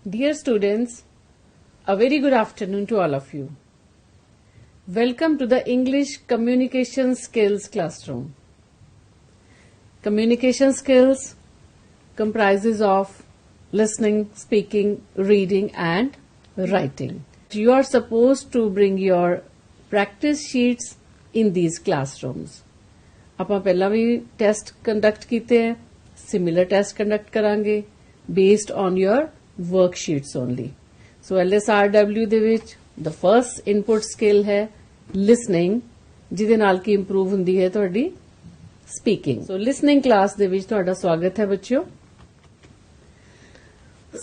Dear students, a very good afternoon to all of you. Welcome to the English Communication Skills Classroom. Communication skills comprises of listening, speaking, reading and writing. You are supposed to bring your practice sheets in these classrooms. ਆਪਾਂ ਪਹਿਲਾਂ ਵੀ test conduct ਕੀਤੇ ਹੈ, similar test conduct ਕਰਾਂਗੇ based on your worksheets only. So LSRW ਦੇ ਵਿੱਚ the first input skill ਹੈ listening, ਜਿਹਦੇ ਨਾਲ ਕੀ improve ਹੁੰਦੀ ਹੈ ਤੁਹਾਡੀ speaking. So listening class ਦੇ ਵਿੱਚ ਤੁਹਾਡਾ ਸਵਾਗਤ ਹੈ ਬੱਚਿਓ.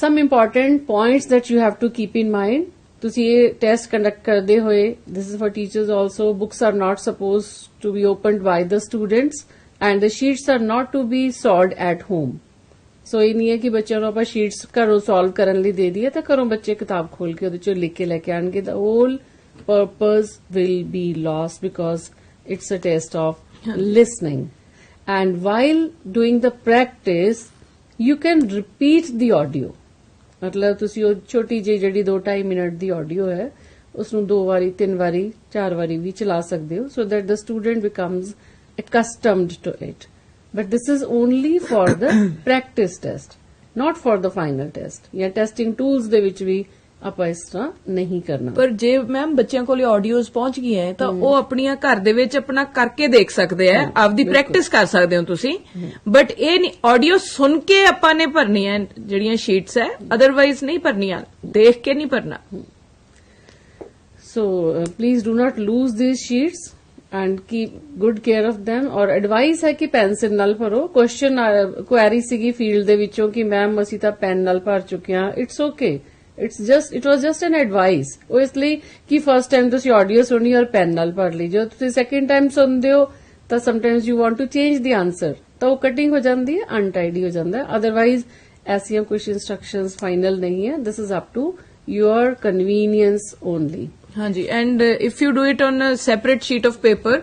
Some important points that you have to keep in mind. ਤੁਸੀਂ ਇਹ ਟੈਸਟ ਕੰਡਕਟ ਕਰਦੇ ਹੋਏ, this is for teachers also, books are not supposed to be opened by the students and the sheets are not to be solved at home. So ਇਹ ਨਹੀਂ ਹੈ ਕਿ ਬੱਚਿਆਂ ਨੂੰ ਆਪਾਂ sheets ਘਰੋਂ solve ਕਰਨ ਲਈ ਦੇ ਦਈਏ ਤਾਂ ਘਰੋਂ ਬੱਚੇ ਕਿਤਾਬ ਖੋਲ ਕੇ ਉਹਦੇ ਚੋਂ ਲਿਖ ਕੇ ਲੈ ਕੇ ਆਣਗੇ. The whole purpose will be lost because it's a test of listening. And while doing the practice, you can repeat the audio. ਮਤਲਬ ਤੁਸੀਂ ਉਹ ਛੋਟੀ ਜਿਹੀ ਜਿਹੜੀ 2-2.5 ਮਿੰਟ ਦੀ ਆਡੀਓ ਹੈ ਉਸਨੂੰ 2 ਵਾਰੀ 3 ਵਾਰੀ 4 ਵਾਰੀ ਵੀ ਚਲਾ ਸਕਦੇ ਹੋ so that the student becomes accustomed to it. But this is only for the practice test, not for the final test. ਜਾਂ ਟੈਸਟਿੰਗ ਟੂਲਸ ਦੇ ਵਿੱਚ ਵੀ ਆਪਾਂ ਇਸ ਤਰ੍ਹਾਂ ਨਹੀਂ ਕਰਨਾ. ਪਰ ਜੇ ਮੈਮ ਬੱਚਿਆਂ ਕੋਲ ਆਡੀਓਜ਼ ਪਹੁੰਚ ਗਈਆਂ ਹੈ ਤਾਂ ਉਹ ਆਪਣੀਆਂ ਘਰ ਦੇ ਵਿੱਚ ਆਪਣਾ ਕਰਕੇ ਦੇਖ ਸਕਦੇ ਆ, ਆਪਦੀ ਪ੍ਰੈਕਟਿਸ ਕਰ ਸਕਦੇ ਹੋ ਤੁਸੀਂ. ਬਟ ਇਹ ਨਹੀਂ ਆਡੀਓ ਸੁਣ ਕੇ ਆਪਾਂ ਨੇ ਭਰਨੀਆਂ ਜਿਹੜੀਆਂ ਸ਼ੀਟਸ ਹੈ, ਅਦਰਵਾਈਜ਼ ਨਹੀਂ ਭਰਨੀਆਂ, ਦੇਖ ਕੇ ਨਹੀਂ ਭਰਨਾ. So please do not lose these sheets and keep good care of them. और advice है कि ਪੈਨਸਿਲ ਨਾਲ ਭਰੋ. ਕੁਐਸਚਨ ਕੁਐਰੀ ਸੀਗੀ ਫੀਲਡ ਦੇ ਵਿੱਚੋਂ ਕਿ ਮੈਮ ਅਸੀਂ ਤਾਂ ਪੈਨ ਨਾਲ ਭਰ ਚੁੱਕੇ ਹਾਂ. It's okay. it was just an advice. ਉਹ ਇਸ ਲਈ ਕਿ ਫਰਸਟ ਟਾਈਮ ਤੁਸੀਂ ਆਡੀਓ ਸੁਣੀ ਔਰ ਪੈਨ ਨਾਲ ਭਰ ਲਈ. ਜਦੋਂ ਤੁਸੀਂ ਸੈਕਿੰਡ ਟਾਈਮ ਸੁਣਦੇ ਹੋ ਤਾਂ sometimes you want to change the answer ਤਾਂ ਉਹ ਕਟਿੰਗ ਹੋ ਜਾਂਦੀ ਹੈ, ਅਨਟਾਈਡੀ ਹੋ ਜਾਂਦਾ ਹੈ. ਅਦਰਵਾਈਜ਼ ਐਸੀਆਂ ਕੁਝ ਇੰਸਟਰਕਸ਼ਨਸ ਫਾਈਨਲ ਨਹੀਂ ਹੈ. This is up to your convenience only. ਹਾਂਜੀ, and if you do it on a separate sheet of paper,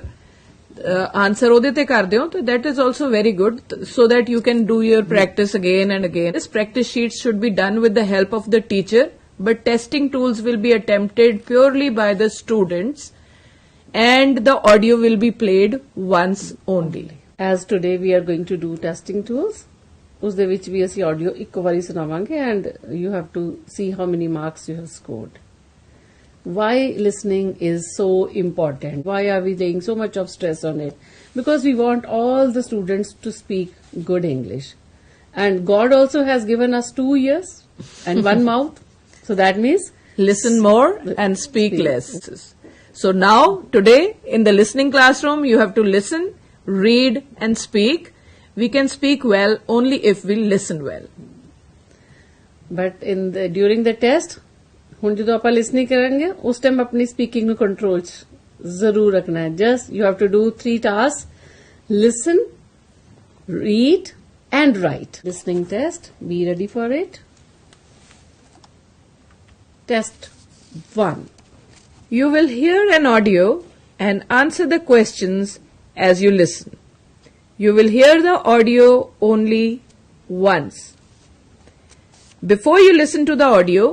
answer ਉਹਦੇ ਤੇ ਕਰ ਦਿਓ ਤਾਂ that is also very good so that you can do your practice again and again. This practice sheets should be done with the help of the teacher, but testing tools will be attempted purely by the students and the audio will be played once only. As today we are going to do testing tools, ਉਸ ਦੇ ਵਿੱਚ ਵੀ ਅਸੀਂ audio ਇੱਕ ਵਾਰੀ ਸੁਣਾਵਾਂਗੇ and you have to see how many marks you have scored. Why listening is so important? Why are we laying so much of stress on it? Because we want all the students to speak good English. And God also has given us 2 ears and 1 mouth. So that means listen more and speak less. So now, today, in the listening classroom, you have to listen, read and speak. We can speak well only if we listen well. But during the test, ਹੁਣ ਜਦੋਂ ਆਪਾਂ listening ਕਰਾਂਗੇ ਉਸ time ਆਪਣੀ speaking ਨੂੰ control ਚ ਜ਼ਰੂਰ ਰੱਖਣਾ ਹੈ. Just you have to do 3 task: listen, read and write. Listening test, be ready for it. Test 1. You will hear an audio and answer the questions as you listen. You will hear the audio only once. Before you listen to the audio,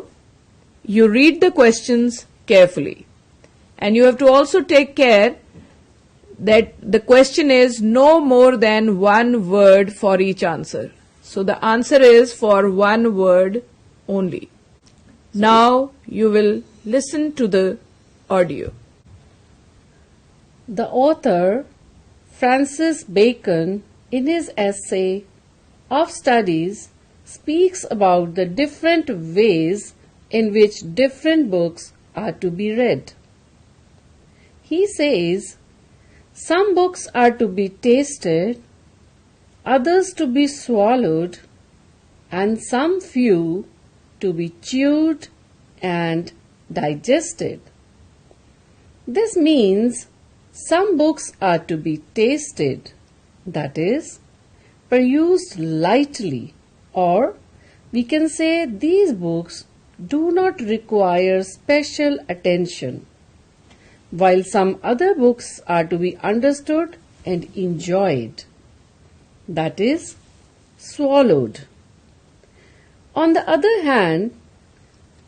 you read the questions carefully. And you have to also take care that the question is no more than 1 word for each answer. So the answer is for 1 word only. Now you will listen to the audio. The author Francis Bacon, in his essay of Studies, speaks about the different ways in which different books are to be read. He says, some books are to be tasted, others to be swallowed, and some few to be chewed and digested. This means some books are to be tasted, that is, perused lightly, or we can say these books do not require special attention, while some other books are to be understood and enjoyed, that is, swallowed. On the other hand,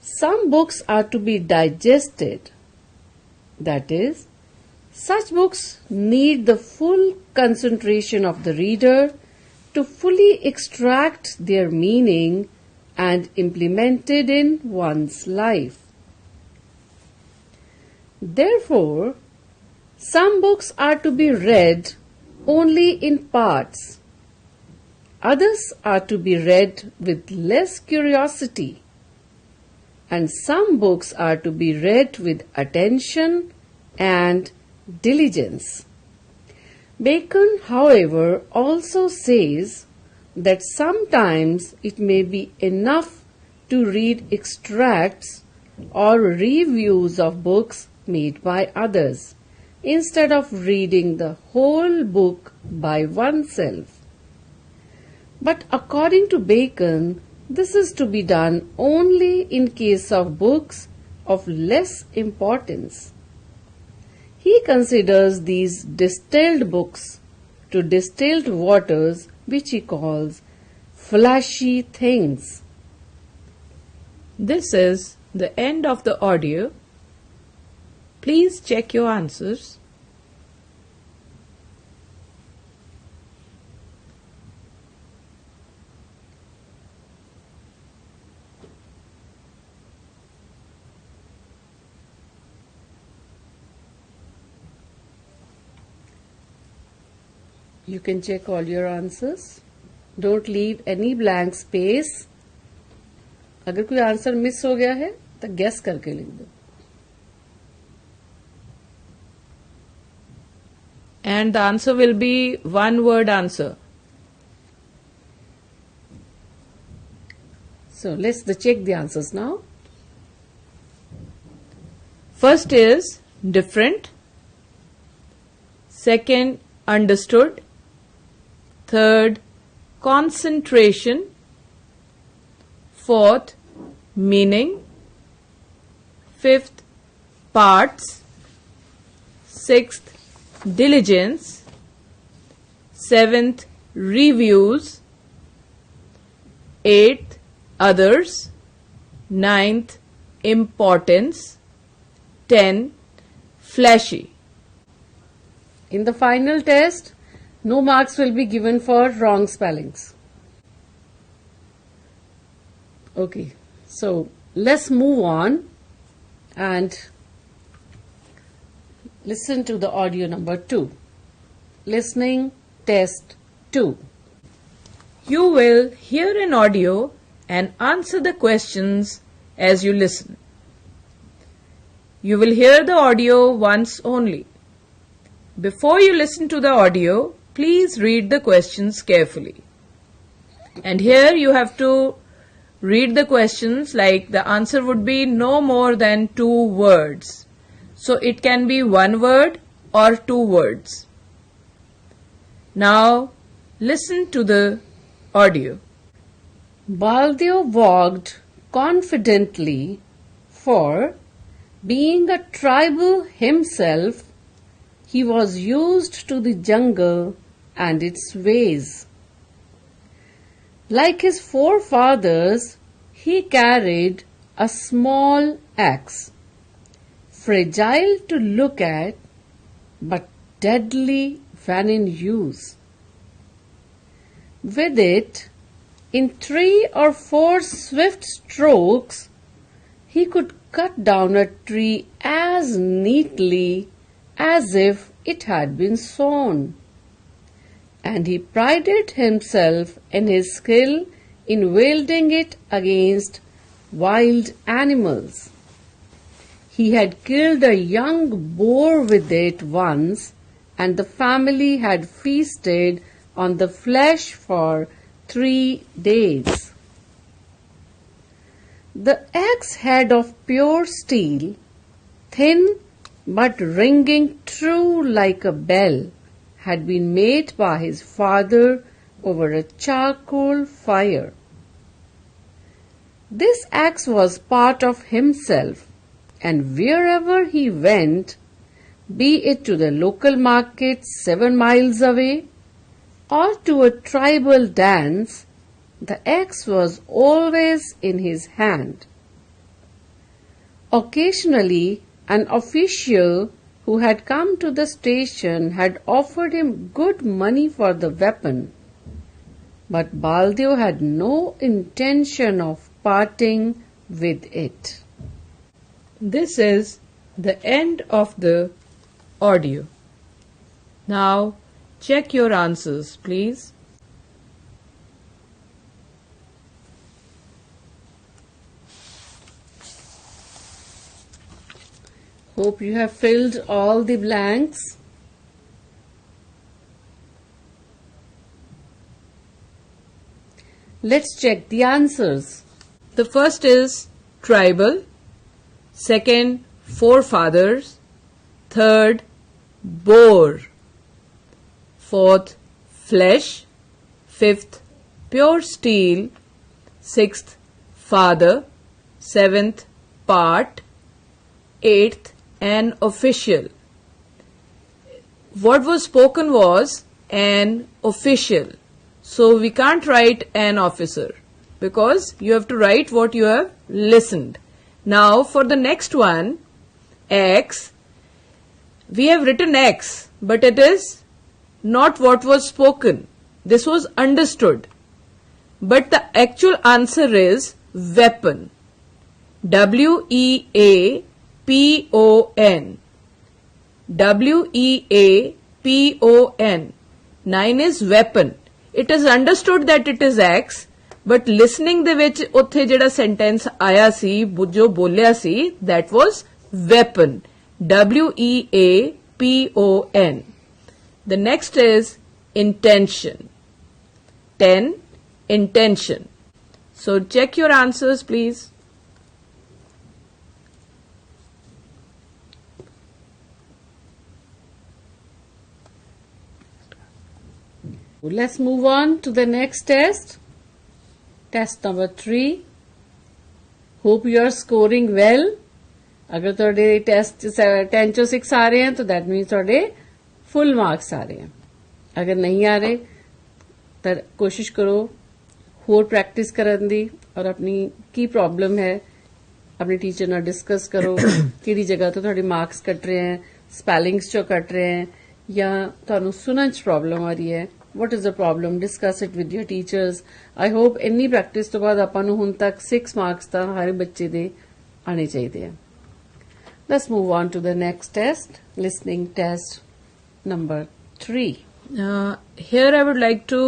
Some books are to be digested. That is, such books need the full concentration of the reader to fully extract their meaning and implement it in one's life. Therefore, some books are to be read only in parts. Others are to be read with less curiosity. And some books are to be read with attention and diligence. Bacon, however, also says that sometimes it may be enough to read extracts or reviews of books made by others, instead of reading the whole book by oneself. But according to Bacon, this is to be done only in case of books of less importance. He considers these distilled books to distilled waters, which he calls flashy things. This is the end of the audio. Please check your answers. You can check all your answers. Don't leave any blank space. अगर कोई answer miss हो गया है तो guess करके लिख दो. And the answer will be one word answer. So let's check the answers now. First is different. Second, understood. Third, concentration. Fourth, meaning. Fifth, parts. Sixth, diligence. Seventh, reviews. Eighth, others. Ninth, importance. 10, flashy. In the final test, no marks will be given for wrong spellings. Okay, so let's move on and listen to the audio number 2. Listening test 2. You will hear an audio and answer the questions as you listen. You will hear the audio once only. Before you listen to the audio, please read the questions carefully. And here you have to read the questions like the answer would be no more than 2 words. So it can be 1 word or 2 words. Now listen to the audio. Baldev walked confidently, for, being a tribal himself, he was used to the jungle and its ways. Like his forefathers, he carried a small axe, fragile to look at, but deadly when in use. With it, in 3 or 4 swift strokes, he could cut down a tree as neatly as if it had been sawn. And he prided himself in his skill in wielding it against wild animals. He had killed a young boar with it once, and the family had feasted on the flesh for 3 days. The axe head of pure steel, thin but ringing true like a bell, had been made by his father over a charcoal fire. This axe was part of himself, and wherever he went, be it to the local market 7 miles away or to a tribal dance, the axe was always in his hand. Occasionally, an official who had come to the station had offered him good money for the weapon, but Baldev had no intention of parting with it. This is the end of the audio. Now check your answers, please. Hope you have filled all the blanks. Let's check the answers. The first is tribal, second forefathers, third boar, fourth flesh, fifth pure steel, sixth father, seventh part, eighth an official. What was spoken was an official. So we can't write an officer because you have to write what you have listened. Now for the next one, X, we have written X, but it is not what was spoken. This was understood. But the actual answer is weapon. W-E-A-P-O-N. W-E-A-P-O-N. 9 is weapon. It is understood that it is X, but listening ਦੇ ਵਿੱਚ ਉੱਥੇ ਜਿਹੜਾ sentence ਆਇਆ ਸੀ ਜੋ ਬੋਲਿਆ ਸੀ that was weapon. W-E-A-P-O-N. The next is intention. 10 intention. So check your answers, please. Let's move on to the next test. Test number 3. Hope you are scoring well. अगर ਤੁਹਾਡੇ test 10 ਚੋਂ 6 ਆ ਰਹੇ ਹਨ ਤਾਂ that means ਤੁਹਾਡੇ full marks ਆ ਰਹੇ ਹਨ. ਅਗਰ ਨਹੀਂ ਆ ਰਹੇ ਤਾਂ ਕੋਸ਼ਿਸ਼ ਕਰੋ ਹੋਰ ਪ੍ਰੈਕਟਿਸ ਕਰਨ ਦੀ ਔਰ ਆਪਣੀ ਕੀ ਪ੍ਰੋਬਲਮ ਹੈ ਆਪਣੇ ਟੀਚਰ ਨਾਲ ਡਿਸਕਸ ਕਰੋ ਕਿਹੜੀ ਜਗ੍ਹਾ ਤੋਂ ਤੁਹਾਡੇ ਮਾਰਕਸ ਕੱਟ ਰਹੇ ਹਨ ਸਪੈਲਿੰਗਸ ਚੋਂ ਕੱਟ ਰਹੇ ਹਨ ਜਾਂ ਤੁਹਾਨੂੰ ਸੁਣਨ 'ਚ ਪ੍ਰੋਬਲਮ ਆ ਰਹੀ ਹੈ. What is the problem? Discuss it with your teachers. I hope any practice ਤੋਂ ਬਾਅਦ ਆਪਾਂ ਨੂੰ ਹੁਣ ਤੱਕ 6 marks ਤਾਂ ਹਰ ਬੱਚੇ ਦੇ ਆਣੇ ਚਾਹੀਦੇ ਆ. Let's move on to the next test, listening test number 3. Here I would like to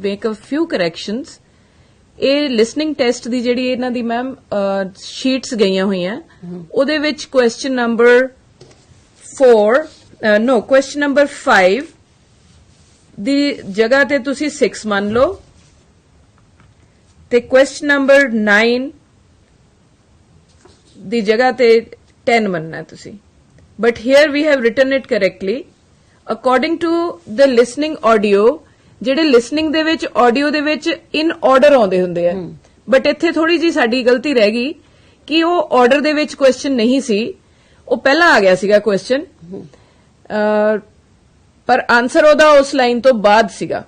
make a few corrections. ਇਹ listening test ਦੀ ਜਿਹੜੀ ਇਹਨਾਂ ਦੀ ਮੈਮ sheets ਗਈਆਂ ਹੋਈਆਂ ਉਹਦੇ ਵਿੱਚ question number 5 ਦੀ ਜਗ੍ਹਾ ਤੇ ਤੁਸੀਂ 6 ਮੰਨ ਲਓ ਤੇ question number 9 ਦੀ ਜਗ੍ਹਾ ਤੇ 10 ਮੰਨਣਾ ਤੁਸੀਂ. But here we have written it correctly. According to the listening audio, ਜਿਹੜੇ listening ਦੇ ਵਿੱਚ audio ਦੇ ਵਿੱਚ in order ਆਉਂਦੇ ਹੁੰਦੇ ਆ ਬਟ ਇੱਥੇ ਥੋੜੀ ਜੀ ਸਾਡੀ ਗਲਤੀ ਰਹਿ ਗਈ ਕਿ ਉਹ order ਦੇ ਵਿੱਚ question ਨਹੀਂ ਸੀ ਉਹ ਪਹਿਲਾਂ ਆ ਗਿਆ ਸੀਗਾ question ਪਰ ਆਨਸਰ ਉਹਦਾ ਉਸ ਲਾਈਨ ਤੋਂ ਬਾਅਦ ਸੀਗਾ.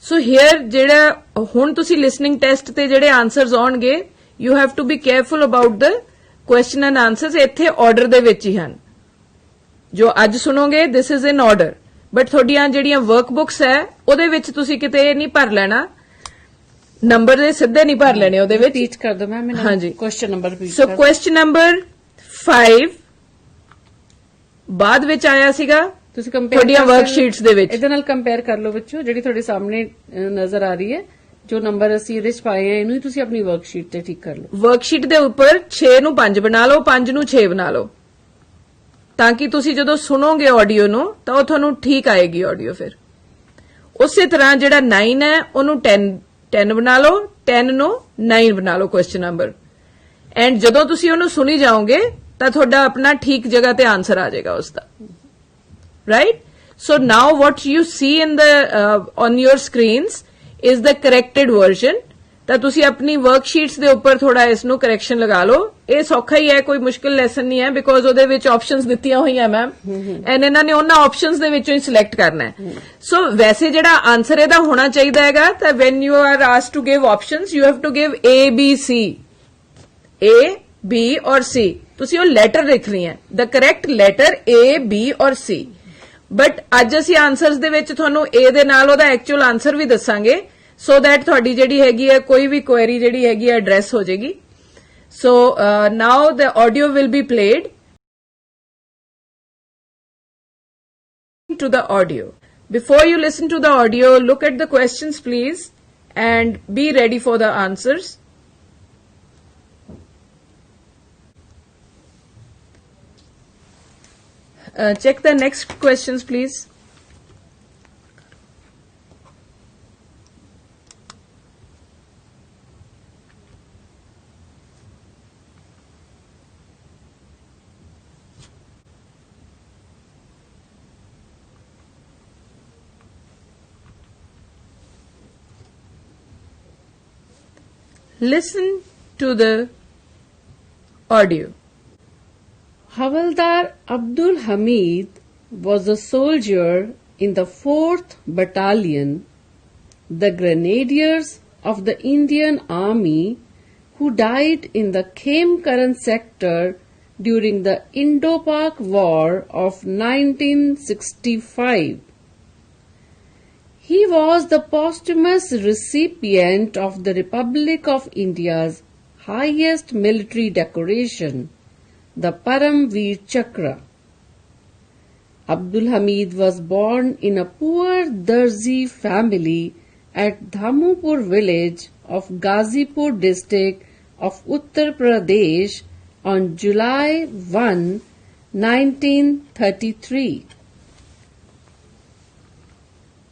ਸੋ ਹੇਅਰ ਜਿਹੜਾ ਹੁਣ ਤੁਸੀਂ ਲਿਸਨਿੰਗ ਟੈਸਟ ਤੇ ਜਿਹੜੇ ਆਨਸਰਸ ਆਉਣਗੇ you have to be careful about the question and answers ਇੱਥੇ ਆਰਡਰ ਦੇ ਵਿੱਚ ਹੀ ਹਨ. ਜੋ ਅੱਜ ਸੁਣੋਗੇ this is in order but ਤੁਹਾਡੀਆਂ ਜਿਹੜੀਆਂ ਵਰਕ ਬੁੱਕਸ ਹੈ ਉਹਦੇ ਵਿੱਚ ਤੁਸੀਂ ਕਿਤੇ ਨਹੀਂ ਭਰ ਲੈਣਾ ਨੰਬਰ ਦੇ ਸਿੱਧੇ ਨਹੀਂ ਭਰ ਲੈਣੇ ਉਹਦੇ ਵਿੱਚ. ਟੀਚ ਕਰ ਦੋ ਮੈਮ. ਹਾਂਜੀ ਕੁਐਸਚਨ ਨੰਬਰ ਸੋ ਕੁਐਸਚਨ ਨੰਬਰ 5 ਬਾਅਦ ਵਿੱਚ ਆਇਆ ਸੀਗਾ ਤੁਸੀਂ ਕੰਪੇਅਰ ਤੁਹਾਡੀਆਂ ਵਰਕਸ਼ੀਟਸ ਦੇ ਵਿੱਚ ਇਹਦੇ ਨਾਲ ਕੰਪੇਅਰ ਕਰ ਲਓ ਬੱਚੋ ਜਿਹੜੀ ਤੁਹਾਡੇ ਸਾਹਮਣੇ ਨਜ਼ਰ ਆ ਰਹੀ ਹੈ ਜੋ ਨੰਬਰ ਅਸੀਂ ਇਹਦੇ ਚ ਪਾਏ ਆ ਇਹਨੂੰ ਹੀ ਤੁਸੀਂ ਆਪਣੀ ਵਰਕਸ਼ੀਟ ਤੇ ਠੀਕ ਕਰ ਲਓ. ਵਰਕਸ਼ੀਟ ਦੇ ਉੱਪਰ 6 ਨੂੰ 5 ਬਣਾ ਲਓ 5 ਨੂੰ 6 ਬਣਾ ਲਓ ਤਾਂ ਕਿ ਤੁਸੀਂ ਜਦੋਂ ਸੁਣੋਗੇ ਆਡੀਓ ਨੂੰ ਤਾਂ ਉਹ ਤੁਹਾਨੂੰ ਠੀਕ ਆਏਗੀ ਆਡੀਓ. ਫਿਰ ਉਸੇ ਤਰ੍ਹਾਂ ਜਿਹੜਾ 9 ਹੈ ਉਹਨੂੰ 10 ਬਣਾ ਲਓ 10 ਨੂੰ 9 ਬਣਾ ਲਓ ਕੁਐਸਚਨ ਨੰਬਰ ਐਂਡ ਜਦੋਂ ਤੁਸੀਂ ਉਹਨੂੰ ਸੁਣੀ ਜਾਓਗੇ ਤਾਂ ਤੁਹਾਡਾ ਆਪਣਾ ਠੀਕ ਜਗ੍ਹਾ ਤੇ ਆਨਸਰ ਆ ਜਾਏਗਾ ਉਸ ਦਾ. Right? So now what you see in the on your screens is the corrected version. ਤਾਂ ਤੁਸੀਂ ਆਪਣੀ ਵਰਕਸ਼ੀਟਸ ਦੇ ਉੱਪਰ ਥੋੜਾ ਇਸ ਨੂੰ ਕਰੈਕਸ਼ਨ ਲਗਾ ਲਓ. ਇਹ ਸੌਖਾ ਹੀ ਹੈ ਕੋਈ ਮੁਸ਼ਕਿਲ ਲੈਸਨ ਨਹੀਂ ਹੈ ਬਿਕੋਜ਼ ਉਹਦੇ ਵਿੱਚ ਆਪਸ਼ਨਸ ਦਿੱਤੀਆਂ ਹੋਈਆਂ ਮੈਮ ਐਂਡ ਇਹਨਾਂ ਨੇ ਉਹਨਾਂ ਆਪਸ਼ਨਸ ਦੇ ਵਿੱਚੋਂ ਹੀ ਸਿਲੈਕਟ ਕਰਨਾ ਹੈ. ਸੋ ਵੈਸੇ ਜਿਹੜਾ ਆਨਸਰ ਇਹਦਾ ਹੋਣਾ ਚਾਹੀਦਾ ਹੈਗਾ ਤਾਂ when you are asked to give options you have to give A B C A B or C. ਤੁਸੀਂ ਉਹ ਲੈਟਰ ਲਿਖਣੀ ਹੈ. The correct letter A, B or C. But ਅੱਜ ਅਸੀਂ ਆਨਸਰਸ ਦੇ ਵਿੱਚ ਤੁਹਾਨੂੰ A ਦੇ ਨਾਲ ਉਹਦਾ ਐਕਚੁਅਲ ਆਨਸਰ ਵੀ ਦੱਸਾਂਗੇ so that ਤੁਹਾਡੀ ਜਿਹੜੀ ਹੈਗੀ ਹੈ ਕੋਈ ਵੀ ਕੁਐਰੀ ਜਿਹੜੀ ਹੈਗੀ ਹੈ ਐਡਰੈਸ ਹੋ ਜਾਏਗੀ. So now the audio will be played. To the audio. Before you listen to the audio, look at the questions please and be ready for the answers. Check the next questions please. Listen to the audio. Havildar Abdul Hamid was a soldier in the 4th Battalion, the Grenadiers of the Indian Army, who died in the Khemkaran sector during the Indo-Pak War of 1965. He was the posthumous recipient of the Republic of India's highest military decoration, the Param Veer Chakra. Abdul Hamid was born in a poor Darzi family at Dhamupur village of Ghazipur district of Uttar Pradesh on July 1, 1933.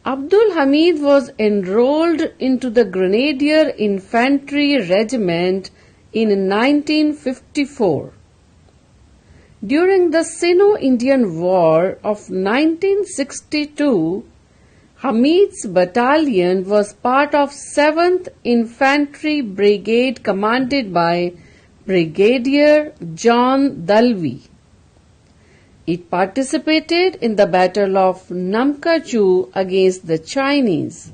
Abdul Hamid was enrolled into the Grenadier Infantry Regiment in 1954. During the Sino-Indian War of 1962, Hamid's battalion was part of 7th Infantry Brigade commanded by Brigadier John Dalvi. It participated in the Battle of Namkachu against the Chinese.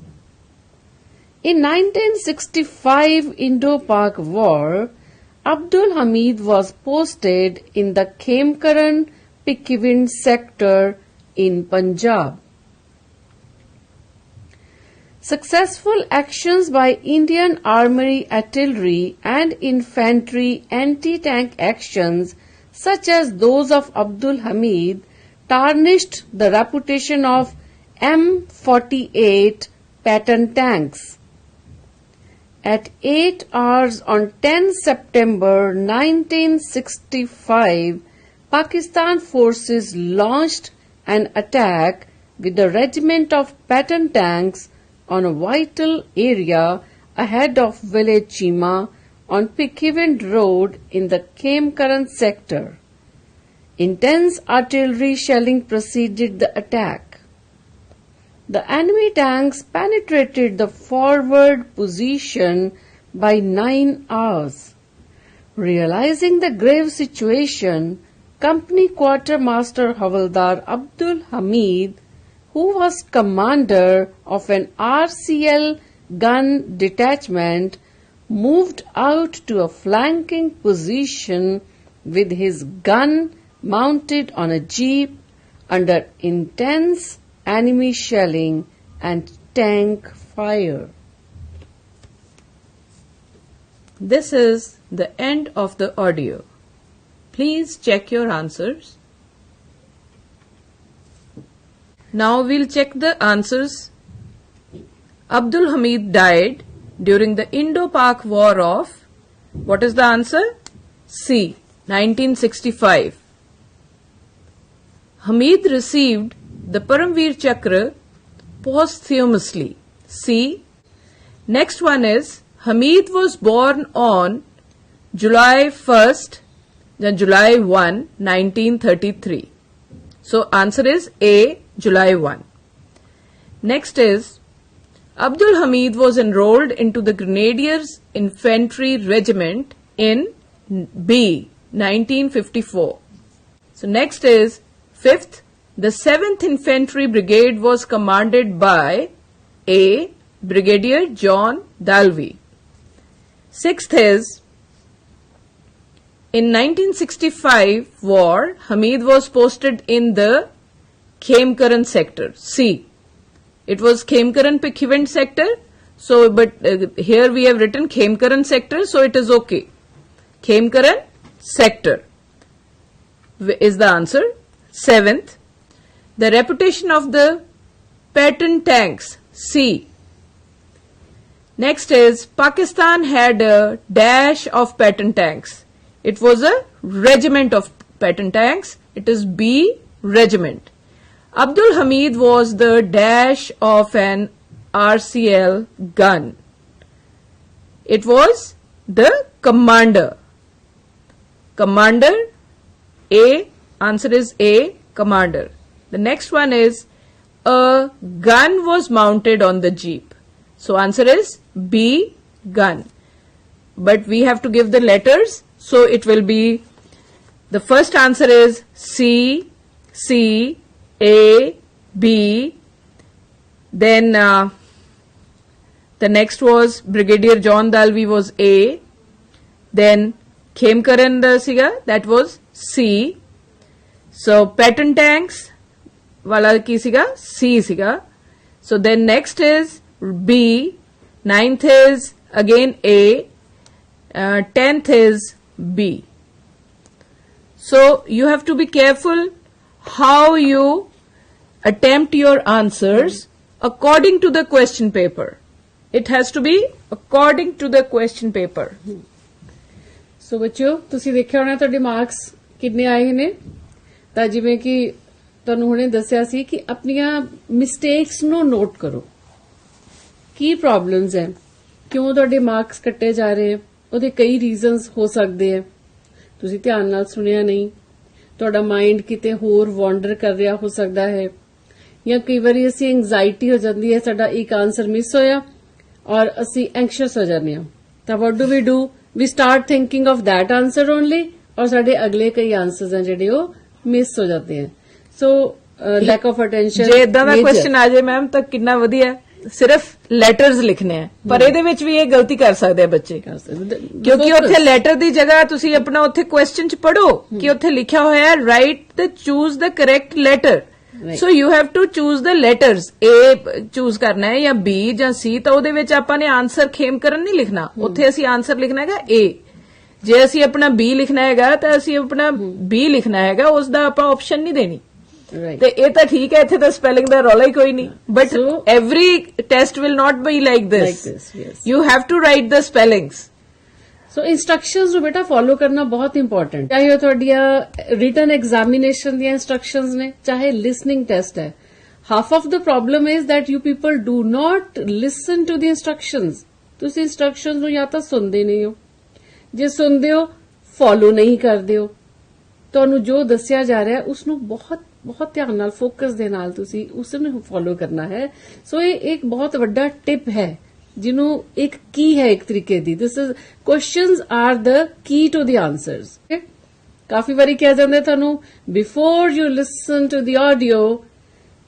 In 1965 Indo-Pak War, Abdul Hamid was posted in the Khemkaran Pikivand sector in Punjab. Successful actions by Indian Army artillery and infantry anti-tank actions such as those of Abdul Hamid tarnished the reputation of M48 Patton tanks. At 8 hours on 10 September 1965, Pakistan forces launched an attack with a regiment of Patton tanks on a vital area ahead of village Chima on Pikivand Road in the Khemkaran sector. Intense artillery shelling preceded the attack. The enemy tanks penetrated the forward position by 9 hours. Realizing the grave situation, Company Quartermaster Havildar Abdul Hamid, who was commander of an RCL gun detachment, moved out to a flanking position with his gun mounted on a jeep under intense enemy shelling and tank fire. This is the end of the audio. Please check your answers. Now we'll check the answers. Abdul Hamid died during the Indo-Pak War of, what is the answer? C, 1965. Hamid received the Param Veer Chakra posthumously. C. Next one is Hamid was born on July 1st, July 1, 1933. So answer is A, July 1. Next is Abdul Hamid was enrolled into the Grenadiers Infantry Regiment in B, 1954. So next is 5th, the 7th Infantry Brigade was commanded by A, Brigadier John Dalvi. 6th is In 1965 war, Hamid was posted in the Khemkaran sector. C. It was Khemkaran Pikhivind sector. So, but here we have written Khemkaran sector, so it is okay. Khemkaran sector is the answer. 7th, the reputation of the Patton tanks. C. Next is Pakistan had a dash of Patton tanks. It was a regiment of Patton tanks. It is B, regiment. Abdul Hamid was the dash of an RCL gun. It was the commander. Commander, A, answer is A, commander. The next one is a gun was mounted on the jeep. So answer is B, gun. But we have to give the letters, so it will be, the first answer is C, C, A, B. Then the next was Brigadier John Dalby was A. Then Khemkaran siga, that was C. So Patton tanks wala ki siga, C siga. So then next is B. 9th is again A. 10th is B. So you have to be careful how you attempt your answers according to the question paper. It has to be according to the question paper. ਸੋ ਬੱਚਿਓ ਤੁਸੀਂ ਦੇਖਿਆ ਹੋਣਾ ਤੁਹਾਡੇ marks ਕਿੰਨੇ ਆਏ ਨੇ ਤਾਂ ਜਿਵੇਂ ਕਿ ਤੁਹਾਨੂੰ ਹੁਣੇ ਦੱਸਿਆ ਸੀ ਕਿ ਆਪਣੀਆਂ ਮਿਸਟੇਕਸ ਨੂੰ ਨੋਟ ਕਰੋ ਕੀ ਪ੍ਰੋਬਲਮਸ ਹੈ ਕਿਉਂ ਤੁਹਾਡੇ ਮਾਰਕਸ ਕੱਟੇ ਜਾ ਰਹੇ ਹੈ ਉਹਦੇ ਕਈ ਰੀਜ਼ਨਸ ਹੋ ਸਕਦੇ ਹੈ ਤੁਸੀਂ ਧਿਆਨ ਨਾਲ ਸੁਣਿਆ ਨਹੀਂ ਤੁਹਾਡਾ ਮਾਈਂਡ ਕਿਤੇ ਹੋਰ ਵਾਂਡਰ ਕਰ ਰਿਹਾ ਹੋ ਸਕਦਾ ਹੈ ਜਾਂ ਕਈ ਵਾਰੀ ਅਸੀਂ ਐਂਗਜ਼ਾਇਟੀ ਹੋ ਜਾਂਦੀ ਹੈ ਸਾਡਾ ਇੱਕ ਆਨਸਰ ਮਿਸ ਹੋਇਆ ਔਰ ਅਸੀਂ ਐਂਕਸ਼ੀਅਸ ਹੋ ਜਾਂਦੇ ਹਾਂ ਤਾਂ what do we do we start thinking of that answer only और साढ़े अगले कई आंसर्स हैं जेडे वो मिस हो जाते हैं सो लैक ऑफ अटेंशन ਜੇ ਇਦਾਂ ਦਾ ਕੁਐਸਚਨ ਆ ਜਾਏ ਮੈਮ ਤਾਂ ਕਿੰਨਾ ਵਧੀਆ ਸਿਰਫ ਲੈਟਰਸ ਲਿਖਣੇ ਆ ਪਰ ਇਹਦੇ ਵਿੱਚ ਵੀ ਇਹ ਗਲਤੀ ਕਰ ਸਕਦੇ ਆ ਬੱਚੇ ਕਿਉਂਕਿ ਉੱਥੇ ਲੈਟਰ ਦੀ ਜਗ੍ਹਾ ਤੁਸੀਂ ਆਪਣਾ ਉੱਥੇ ਕੁਐਸਚਨ ਚ ਪੜੋ ਕਿ ਉੱਥੇ ਲਿਖਿਆ ਹੋਇਆ ਹੈ write the choose the correct letter so you have to choose the letters A choose ਕਰਨਾ ਹੈ ਜਾਂ ਬੀ ਜਾਂ ਸੀ ਤਾਂ ਉਹਦੇ ਵਿੱਚ ਆਪਾਂ ਨੇ ਆਨਸਰ ਖੇਮਕਰਨ ਨਹੀਂ ਲਿਖਣਾ ਉੱਥੇ ਅਸੀਂ ਆਨਸਰ ਲਿਖਣਾ ਹੈਗਾ ਏ ਜੇ ਅਸੀਂ ਆਪਣਾ ਬੀ ਲਿਖਣਾ ਹੈਗਾ ਤਾਂ ਅਸੀਂ ਆਪਣਾ ਬੀ ਲਿਖਣਾ ਹੈਗਾ ਉਸ ਦਾ ਆਪਾਂ ਆਪਸ਼ਨ ਨਹੀਂ ਦੇਣੀ ਤੇ ਇਹ ਤਾਂ ਠੀਕ ਹੈ ਇੱਥੇ ਤਾਂ ਸਪੈਲਿੰਗ ਦਾ ਰੌਲਾ ਹੀ ਕੋਈ ਨਹੀਂ but every test will not be like this you have to write the spellings so instructions ਨੂੰ ਬੇਟਾ ਫੋਲੋ ਕਰਨਾ ਬਹੁਤ ਇੰਪੋਰਟੈਂਟ ਚਾਹੇ ਉਹ ਤੁਹਾਡੀਆਂ ਰਿਟਨ ਐਗਜ਼ਾਮੀਨੇਸ਼ਨ ਦੀਆਂ ਇੰਸਟਰਕਸ਼ਨਸ ਨੇ ਚਾਹੇ ਲਿਸਨਿੰਗ ਟੈਸਟ ਹੈ half of the problem is that you people do not listen to the instructions ਤੁਸੀਂ ਇੰਸਟਰਕਸ਼ਨਸ ਨੂੰ ਜਾਂ ਤਾਂ ਸੁਣਦੇ ਨਹੀਂ ਹੋ ਜੇ ਸੁਣਦੇ ਹੋ ਫੋਲੋ ਨਹੀਂ ਕਰਦੇ ਹੋ ਤੁਹਾਨੂੰ ਜੋ ਦੱਸਿਆ ਜਾ ਰਿਹਾ ਉਸ ਨੂੰ ਬਹੁਤ ਬਹੁਤ ਧਿਆਨ ਨਾਲ ਫੋਕਸ ਦੇ ਨਾਲ ਤੁਸੀਂ ਉਸ ਨੂੰ ਫੋਲੋ ਕਰਨਾ ਹੈ ਸੋ ਇਹ ਇੱਕ ਬਹੁਤ ਵੱਡਾ ਟਿਪ ਹੈ ਜਿਹਨੂੰ ਇੱਕ ਕੀ ਹੈ ਇੱਕ ਤਰੀਕੇ ਦੀ this is questions are the key to the answers ਕਾਫੀ ਵਾਰੀ ਕਿਹਾ ਜਾਂਦਾ ਤੁਹਾਨੂੰ before you listen to the audio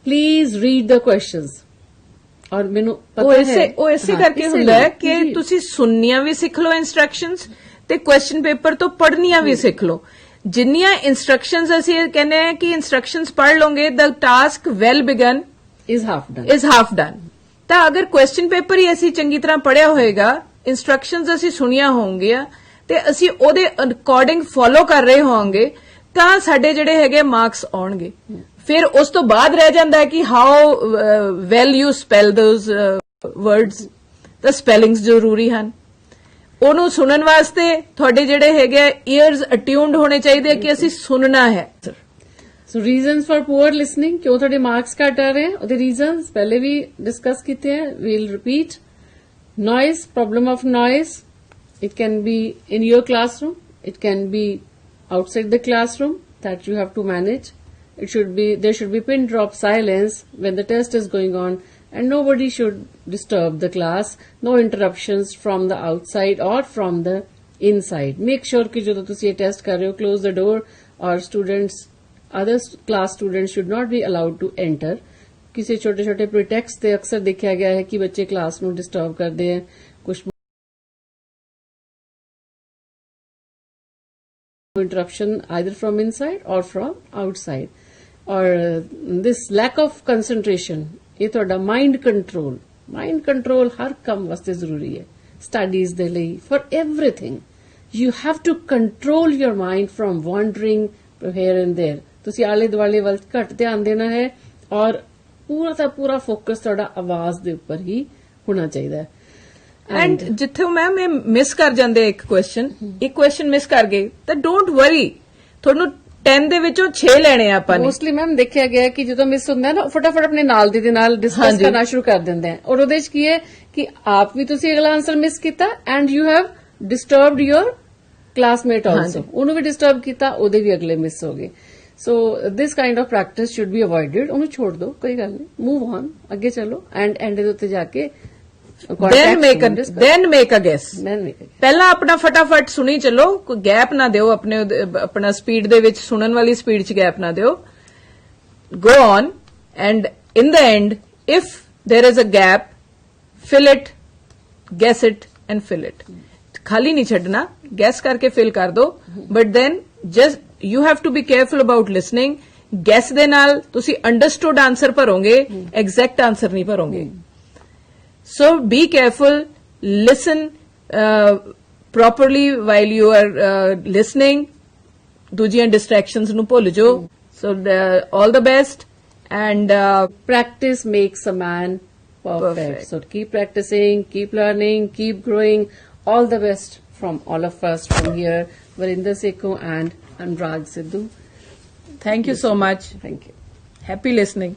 please read the questions ਔਰ ਮੈਨੂੰ ਪਤਾ ਹੈ ਉਹ ਇਸੇ ਕਰਕੇ ਹੁੰਦਾ ਹੈ ਕਿ ਤੁਸੀਂ ਸੁਣਨੀਆਂ ਵੀ ਸਿੱਖ ਲਓ ਇੰਸਟਰਕਸ਼ਨਸ ਤੇ ਕੁਐਸਚਨ ਪੇਪਰ ਤੋਂ ਪੜ੍ਹਨੀਆਂ ਵੀ ਸਿੱਖ ਲਓ ਜਿੰਨੀਆਂ ਇੰਸਟਰਕਸ਼ਨਸ ਅਸੀਂ ਕਹਿੰਦੇ ਆ ਕਿ ਇੰਸਟਰਕਸ਼ਨਸ ਪੜ੍ਹ ਲਓਗੇ the task well begun is half done ਤਾਂ ਅਗਰ ਕੁਐਸਚਨ ਪੇਪਰ ਹੀ ਅਸੀਂ ਚੰਗੀ ਤਰ੍ਹਾਂ ਪੜ੍ਹਿਆ ਹੋਏਗਾ ਇੰਸਟਰਕਸ਼ਨਸ ਅਸੀਂ ਸੁਣੀਆਂ ਹੋਣਗੀਆਂ ਤੇ ਅਸੀਂ ਉਹਦੇ ਅਕੋਰਡਿੰਗ ਫੋਲੋ ਕਰ ਰਹੇ ਹੋਵਾਂਗੇ ਤਾਂ ਸਾਡੇ ਜਿਹੜੇ ਹੈਗੇ ਮਾਰਕਸ ਆਉਣਗੇ ਫਿਰ ਉਸ ਤੋਂ ਬਾਅਦ ਰਹਿ ਜਾਂਦਾ ਹੈ ਕਿ how well you spell those words ਤਾਂ ਸਪੈਲਿੰਗਸ ਜ਼ਰੂਰੀ ਹਨ ਉਹਨੂੰ ਸੁਣਨ ਵਾਸਤੇ ਤੁਹਾਡੇ ਜਿਹੜੇ ਹੈਗੇ ਈਅਰਸ ਅਟਿਊਨਡ ਹੋਣੇ ਚਾਹੀਦੇ ਕਿ ਅਸੀਂ ਸੁਣਨਾ ਹੈ ਸੋ ਰੀਜ਼ਨਸ ਫॉर ਪੂਅਰ ਲਿਸਨਿੰਗ ਕਿਉਂ ਤੁਹਾਡੇ ਮਾਰਕਸ ਘਟ ਆ ਰਹੇ ਉਹਦੇ ਰੀਜ਼ਨਸ ਪਹਿਲੇ ਵੀ ਡਿਸਕਸ ਕੀਤੇ ਹੈ we'll repeat noise problem of noise it can be in your classroom it can be outside the classroom that you have to manage there should be pin drop silence when the test is going on and nobody should disturb the class no interruptions from the outside or from the inside make sure ki jadon tusi ye test kar rahe ho close the door or other class students should not be allowed to enter ਕਿਸੇ ਛੋਟੇ ਛੋਟੇ pretext ਤੇ ਅਕਸਰ ਦੇਖਿਆ ਗਿਆ ਹੈ ਕਿ ਬੱਚੇ ਕਲਾਸ ਨੂੰ ਡਿਸਟਰਬ ਕਰਦੇ ਹੈ ਕੁਝ interruption either from inside or from outside. Or this lack of concentration, ਇਹ ਤੁਹਾਡਾ mind control ਹਰ ਕੰਮ ਵਾਸਤੇ ਜ਼ਰੂਰੀ ਹੈ, studies ਦੇ ਲਈ, for everything. You have to control your mind from wandering here and there. ਤੁਸੀਂ ਆਲੇ ਦੁਆਲੇ ਵੱਲ ਘੱਟ ਧਿਆਨ ਦੇਣਾ ਹੈ ਔਰ ਪੂਰਾ ਦਾ ਪੂਰਾ ਫੋਕਸ ਤੁਹਾਡਾ ਆਵਾਜ਼ ਦੇ ਉੱਪਰ ਹੀ ਹੋਣਾ ਚਾਹੀਦਾ ਹੈ. ਐਂਡ ਜਿੱਥੇ ਮੈਮ ਇਹ ਮਿਸ ਕਰ ਜਾਂਦੇ ਇੱਕ ਕੁਐਸਚਨ ਮਿਸ ਕਰ ਗਏ ਤਾਂ ਡੋਂਟ ਵਰੀ, ਤੁਹਾਨੂੰ 10 ਦੇ ਵਿੱਚੋਂ 6 ਲੈਣੇ ਆ ਆਪਾਂ ਨੇ. ਮੋਸਟਲੀ ਮੈਮ ਦੇਖਿਆ ਗਿਆ ਕਿ ਜਦੋਂ ਮਿਸ ਹੁੰਦਾ ਹੈ ਨਾ ਫਟਾਫਟ ਆਪਣੇ ਨਾਲ ਦੇ ਨਾਲ ਡਿਸਕਸ ਕਰਨਾ ਸ਼ੁਰੂ ਕਰ ਦਿੰਦੇ ਆ ਔਰ ਉਹਦੇ ਚ ਕੀ ਹੈ ਕਿ ਆਪ ਵੀ ਤੁਸੀਂ ਅਗਲਾ ਆਨਸਰ ਮਿਸ ਕੀਤਾ and you have disturbed your classmate also, ਉਹਨੂੰ ਵੀ ਡਿਸਟਰਬ ਕੀਤਾ, ਉਹਦੇ ਵੀ ਅਗਲੇ ਮਿਸ ਹੋ ਗਏ. So this kind of practice should be avoided. ਉਹਨੂੰ ਛੋੜ ਦਿਓ, ਕੋਈ ਗੱਲ ਨਹੀਂ, ਮੂਵ ਔਨ, ਅੱਗੇ ਚਲੋ ਐਂਡ ਐਂਡ ਦੇ ਉੱਤੇ ਜਾ ਕੇ then make a guess. ਪਹਿਲਾਂ ਆਪਣਾ ਫਟਾਫਟ ਸੁਣੀ ਚੱਲੋ, ਕੋਈ ਗੈਪ ਨਾ ਦਿਓ, ਆਪਣਾ ਸਪੀਡ ਦੇ ਵਿੱਚ ਸੁਣਨ ਵਾਲੀ ਸਪੀਡ 'ਚ ਗੈਪ ਨਾ ਦਿਓ. go on and in the end if there is a gap, fill it, guess it and fill it. ਖਾਲੀ ਨਹੀਂ ਛੱਡਣਾ, guess ਕਰਕੇ fill ਕਰ ਦੋ, but then just you have to be careful about listening. guess ਦੇ ਨਾਲ ਤੁਸੀਂ understood answer ਭਰੋਗੇ, exact answer ਨਹੀਂ ਭਰੋਗੇ. So be careful, listen properly while you are listening. ਦੂਜੀਆਂ distractions ਨੂੰ ਭੁੱਲ ਜਾਓ. So all the best and practice makes a man perfect. So keep practicing, keep learning, keep growing. All the best from all of us from here, Varinder Sekho and Anurag Sidhu. thank you so much. Thank you. Happy listening.